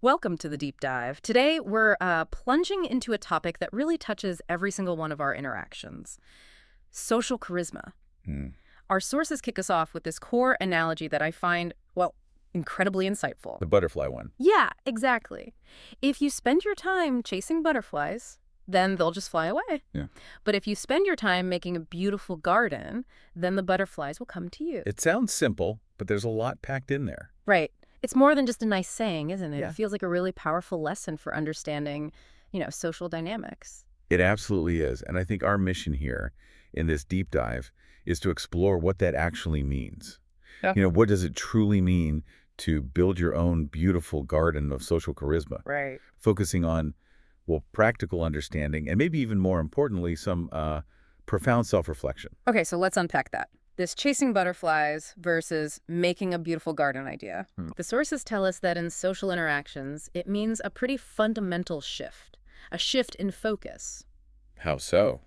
Welcome to the deep dive. Today, we're plunging into a topic that really touches every single one of our interactions: social charisma. Hmm. Our sources kick us off with this core analogy that I find, well, incredibly insightful. The butterfly one. Yeah, exactly. If you spend your time chasing butterflies, then they'll just fly away. Yeah. But if you spend your time making a beautiful garden, then the butterflies will come to you. It sounds simple, but there's a lot packed in there. Right. It's more than just a nice saying, isn't it? Yeah. It feels like a really powerful lesson for understanding, social dynamics. It absolutely is. And I think our mission here in this deep dive is to explore what that actually means. Yeah. What does it truly mean to build your own beautiful garden of social charisma? Right. Focusing on, well, practical understanding and maybe even more importantly, some profound self-reflection. Okay, so let's unpack that. This chasing butterflies versus making a beautiful garden idea. The sources tell us that in social interactions, it means a pretty fundamental shift, a shift in focus. How so?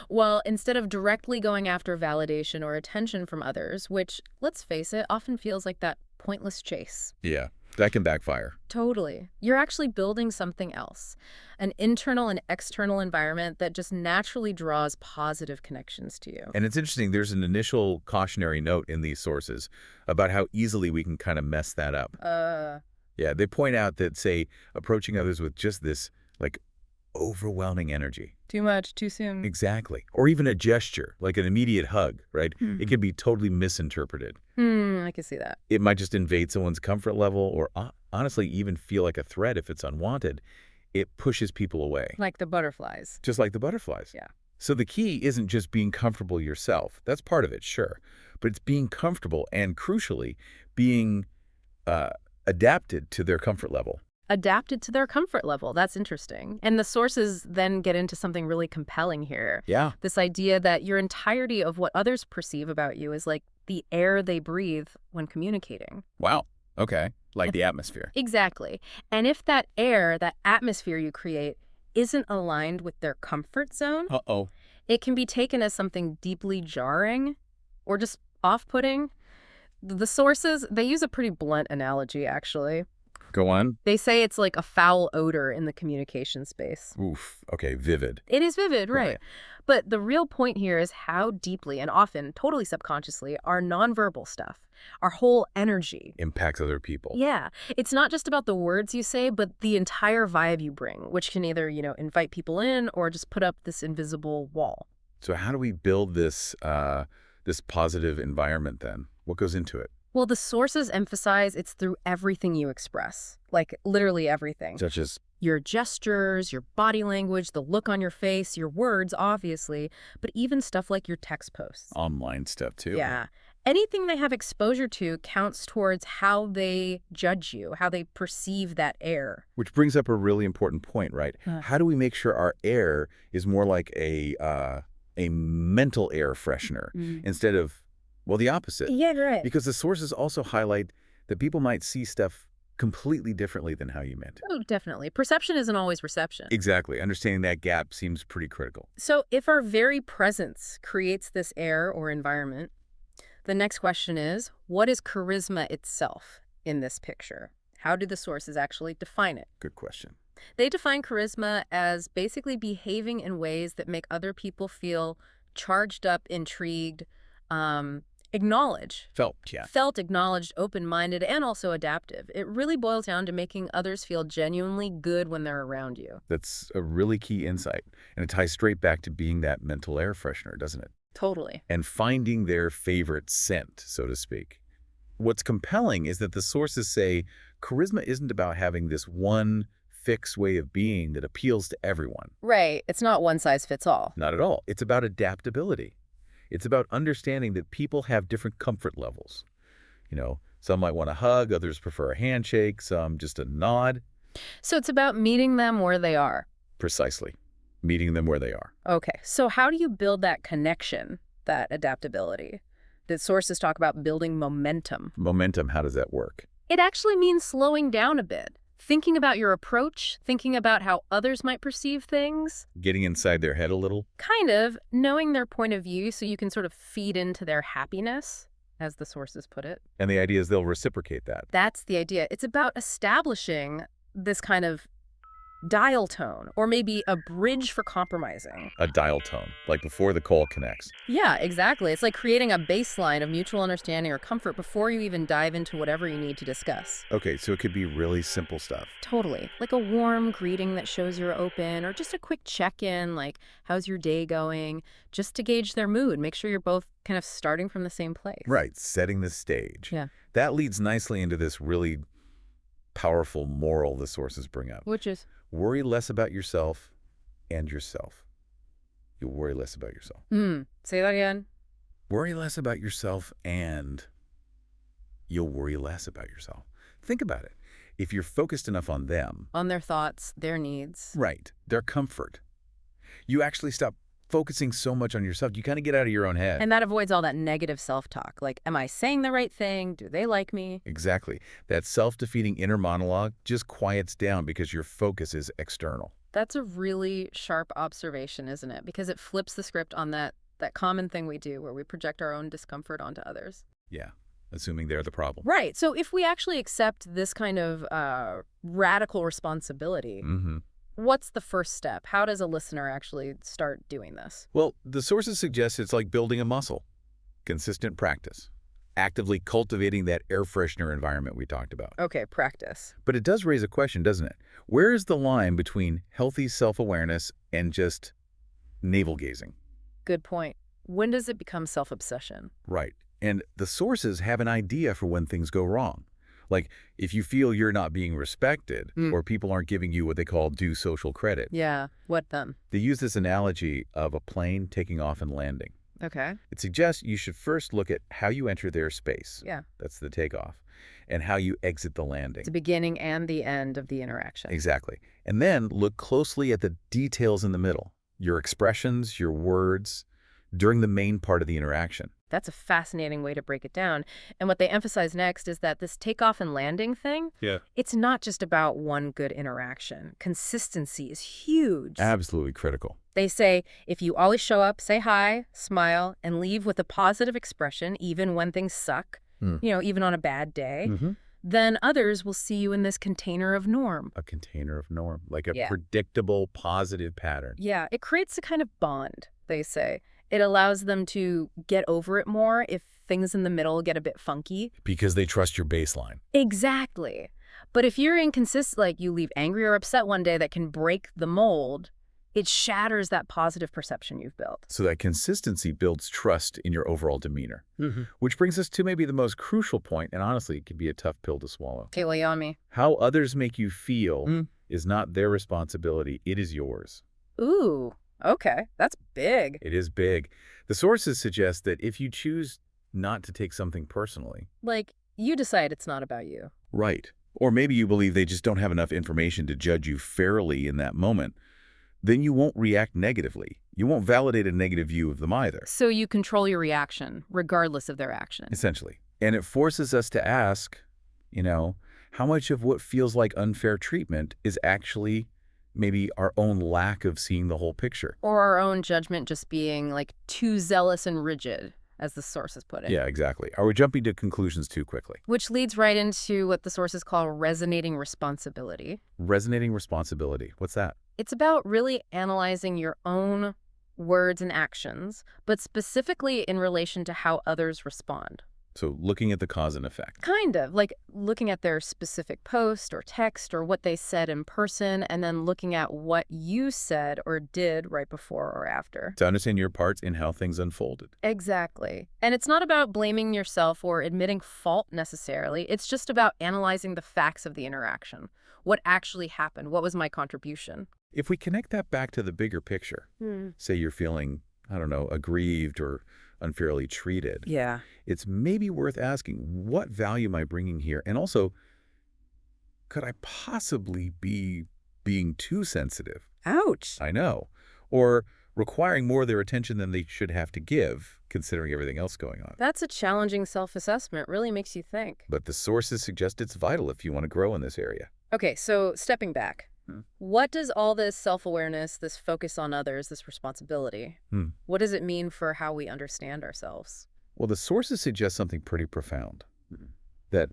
Well, instead of directly going after validation or attention from others, which, let's face it, often feels like that pointless chase. Yeah, that can backfire. Totally. You're actually building something else, an internal and external environment that just naturally draws positive connections to you. And it's interesting, there's an initial cautionary note in these sources about how easily we can kind of mess that up. Yeah, they point out that, say, approaching others with just this, like, overwhelming energy. Too much, too soon. Exactly. Or even a gesture, like an immediate hug, right? It can be totally misinterpreted. I can see that. It might just invade someone's comfort level or honestly even feel like a threat if it's unwanted. It pushes people away. Like the butterflies. Just like the butterflies. Yeah. So the key isn't just being comfortable yourself. That's part of it, sure. But it's being comfortable and, crucially, being adapted to their comfort level. Adapted to their comfort level. That's interesting. And the sources then get into something really compelling here. Yeah. This idea that your entirety of what others perceive about you is like the air they breathe when communicating. Wow. Okay. Like the atmosphere. Exactly. And if that air, that atmosphere you create, isn't aligned with their comfort zone, Uh-oh. it can be taken as something deeply jarring or just off-putting. The sources, they use a pretty blunt analogy, actually. Go on. They say it's like a foul odor in the communication space. Oof. Okay. Vivid. It is vivid, right? Right. But the real point here is how deeply and often, totally subconsciously, our nonverbal stuff, our whole energy. Impacts other people. Yeah. It's not just about the words you say, but the entire vibe you bring, which can either, invite people in or just put up this invisible wall. So how do we build this this positive environment then? What goes into it? Well, the sources emphasize it's through everything you express, like literally everything. Such as, Your gestures, your body language, the look on your face, your words, obviously, but even stuff like your text posts. online stuff too. Yeah. Anything they have exposure to counts towards how they judge you, how they perceive that air. Which brings up a really important point, right? How do we make sure our air is more like a mental air freshener instead of, well, the opposite? Yeah, right. Because the sources also highlight that people might see stuff completely differently than how you meant it. Oh, definitely. Perception isn't always reception. Exactly. Understanding that gap seems pretty critical. So if our very presence creates this air or environment, the next question is, what is charisma itself in this picture? How do the sources actually define it? Good question. They define charisma as basically behaving in ways that make other people feel charged up, intrigued, acknowledged. Felt, acknowledged, open-minded, and also adaptive. It really boils down to making others feel genuinely good when they're around you. That's a really key insight. And it ties straight back to being that mental air freshener, doesn't it? Totally. And finding their favorite scent, so to speak. What's compelling is that the sources say charisma isn't about having this one fixed way of being that appeals to everyone. Right. It's not one size fits all. Not at all. It's about adaptability. It's about understanding that people have different comfort levels. Some might want a hug, others prefer a handshake, some just a nod. So it's about meeting them where they are. Precisely. Meeting them where they are. Okay. So how do you build that connection, that adaptability? The sources talk about building momentum. Momentum, how does that work? It actually means slowing down a bit. Thinking about your approach, thinking about how others might perceive things. Getting inside their head a little? Kind of, knowing their point of view so you can sort of feed into their happiness, as the sources put it. And the idea is they'll reciprocate that. That's the idea. It's about establishing this kind of dial tone, or maybe a bridge for compromising. A dial tone, like before the call connects. Yeah, exactly. It's like creating a baseline of mutual understanding or comfort before you even dive into whatever you need to discuss. Okay, so it could be really simple stuff. Totally. Like a warm greeting that shows you're open, or just a quick check-in, like, how's your day going? Just to gauge their mood. Make sure you're both kind of starting from the same place. Right, setting the stage. Yeah. That leads nicely into this really powerful moral the sources bring up. Which is? Worry less about yourself and yourself. You'll worry less about yourself. Say that again. Worry less about yourself and you'll worry less about yourself. Think about it. If you're focused enough on them. On their thoughts, their needs. Right. Their comfort. You actually stop focusing so much on yourself. You kind of get out of your own head. And that avoids all that negative self-talk. Like, am I saying the right thing? Do they like me? Exactly. That self-defeating inner monologue just quiets down because your focus is external. That's a really sharp observation, isn't it? Because it flips the script on that common thing we do where we project our own discomfort onto others. Yeah, assuming they're the problem. Right. So if we actually accept this kind of radical responsibility, what's the first step? How does a listener actually start doing this? Well, the sources suggest it's like building a muscle. Consistent practice. Actively cultivating that air freshener environment we talked about. Okay, practice. But it does raise a question, doesn't it? Where is the line between healthy self-awareness and just navel-gazing? Good point. When does it become self-obsession? Right. And the sources have an idea for when things go wrong. Like, if you feel you're not being respected or people aren't giving you what they call due social credit. Yeah, what then? They use this analogy of a plane taking off and landing. Okay. It suggests you should first look at how you enter their space. Yeah. That's the takeoff. And how you exit the landing. The beginning and the end of the interaction. Exactly. And then look closely at the details in the middle. Your expressions, your words, during the main part of the interaction. That's a fascinating way to break it down. And what they emphasize next is that this takeoff and landing thing, it's not just about one good interaction. Consistency is huge. Absolutely critical. They say, if you always show up, say hi, smile, and leave with a positive expression, even when things suck, even on a bad day, then others will see you in this container of norm. A container of norm, like a predictable, positive pattern. Yeah, it creates a kind of bond, they say. It allows them to get over it more if things in the middle get a bit funky. Because they trust your baseline. Exactly. But if you're inconsistent, like you leave angry or upset one day that can break the mold, it shatters that positive perception you've built. So that consistency builds trust in your overall demeanor. Which brings us to maybe the most crucial point, and honestly, it can be a tough pill to swallow. Okay, well, you on me. How others make you feel is not their responsibility, it is yours. Ooh. Okay, that's big. It is big. The sources suggest that if you choose not to take something personally. Like, you decide it's not about you. Right. Or maybe you believe they just don't have enough information to judge you fairly in that moment. Then you won't react negatively. You won't validate a negative view of them either. So you control your reaction, regardless of their action. Essentially. And it forces us to ask, how much of what feels like unfair treatment is actually maybe our own lack of seeing the whole picture. Or our own judgment just being like too zealous and rigid, as the sources put it. Yeah, exactly. Are we jumping to conclusions too quickly? Which leads right into what the sources call resonating responsibility. Resonating responsibility. What's that? It's about really analyzing your own words and actions, but specifically in relation to how others respond. So looking at the cause and effect. Kind of, like looking at their specific post or text or what they said in person, and then looking at what you said or did right before or after. To understand your parts in how things unfolded. Exactly. And it's not about blaming yourself or admitting fault necessarily. It's just about analyzing the facts of the interaction. What actually happened? What was my contribution? If we connect that back to the bigger picture, say you're feeling, aggrieved or unfairly treated. Yeah. It's maybe worth asking, what value am I bringing here? And also, could I possibly be being too sensitive? Ouch. I know. Or requiring more of their attention than they should have to give, considering everything else going on. That's a challenging self-assessment. Really makes you think. But the sources suggest it's vital if you want to grow in this area. Okay, so stepping back. What does all this self-awareness, this focus on others, this responsibility, what does it mean for how we understand ourselves? Well, the sources suggest something pretty profound. That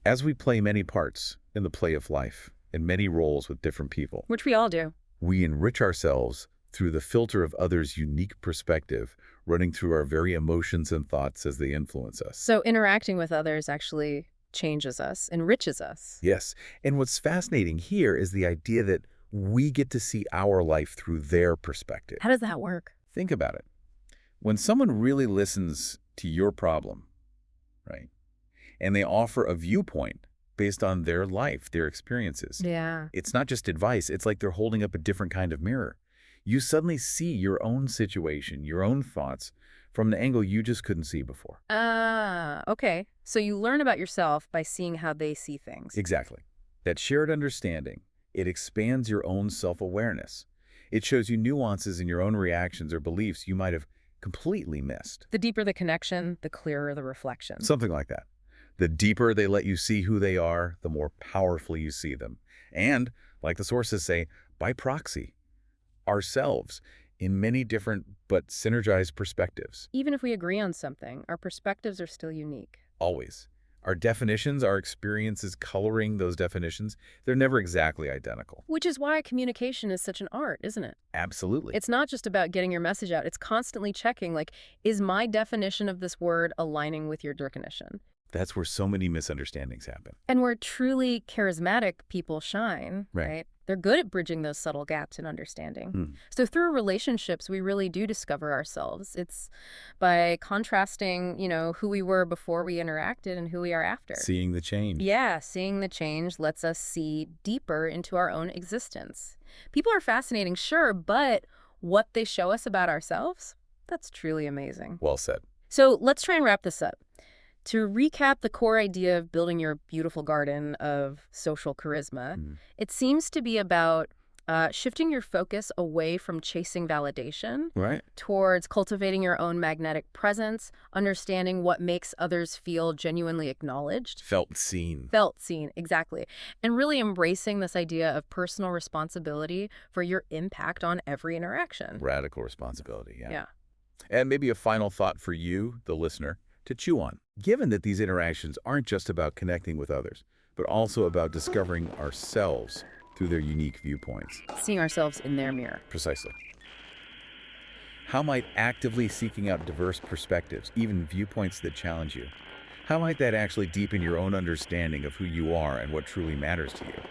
as we play many parts in the play of life, in many roles with different people. Which we all do. We enrich ourselves through the filter of others' unique perspective, running through our very emotions and thoughts as they influence us. So interacting with others actually changes us, enriches us. Yes, and what's fascinating here is the idea that we get to see our life through their perspective. How does that work? Think about it. When someone really listens to your problem, right, and they offer a viewpoint based on their life, their experiences, Yeah. it's not just advice, it's like they're holding up a different kind of mirror. You suddenly see your own situation, your own thoughts, from an angle you just couldn't see before. Okay. So you learn about yourself by seeing how they see things. Exactly. That shared understanding, it expands your own self-awareness. It shows you nuances in your own reactions or beliefs you might have completely missed. The deeper the connection, the clearer the reflection. Something like that. The deeper they let you see who they are, the more powerfully you see them. And, like the sources say, by proxy, ourselves in many different but synergized perspectives. Even if we agree on something, our perspectives are still unique. Always. Our definitions, our experiences coloring those definitions, they're never exactly identical. Which is why communication is such an art, isn't it? Absolutely. It's not just about getting your message out. It's constantly checking, like, is my definition of this word aligning with your definition? That's where so many misunderstandings happen. And where truly charismatic people shine, Right. right? They're good at bridging those subtle gaps in understanding. So through relationships, we really do discover ourselves. It's by contrasting, who we were before we interacted and who we are after. Seeing the change. Yeah, seeing the change lets us see deeper into our own existence. People are fascinating, sure, but what they show us about ourselves, that's truly amazing. Well said. So let's try and wrap this up. To recap the core idea of building your beautiful garden of social charisma, it seems to be about shifting your focus away from chasing validation Right. towards cultivating your own magnetic presence, understanding what makes others feel genuinely acknowledged. Felt seen. Felt seen, exactly. And really embracing this idea of personal responsibility for your impact on every interaction. Radical responsibility, yeah. Yeah. And maybe a final thought for you, the listener, to chew on. Given that these interactions aren't just about connecting with others, but also about discovering ourselves through their unique viewpoints. Seeing ourselves in their mirror. Precisely. How might actively seeking out diverse perspectives, even viewpoints that challenge you, how might that actually deepen your own understanding of who you are and what truly matters to you?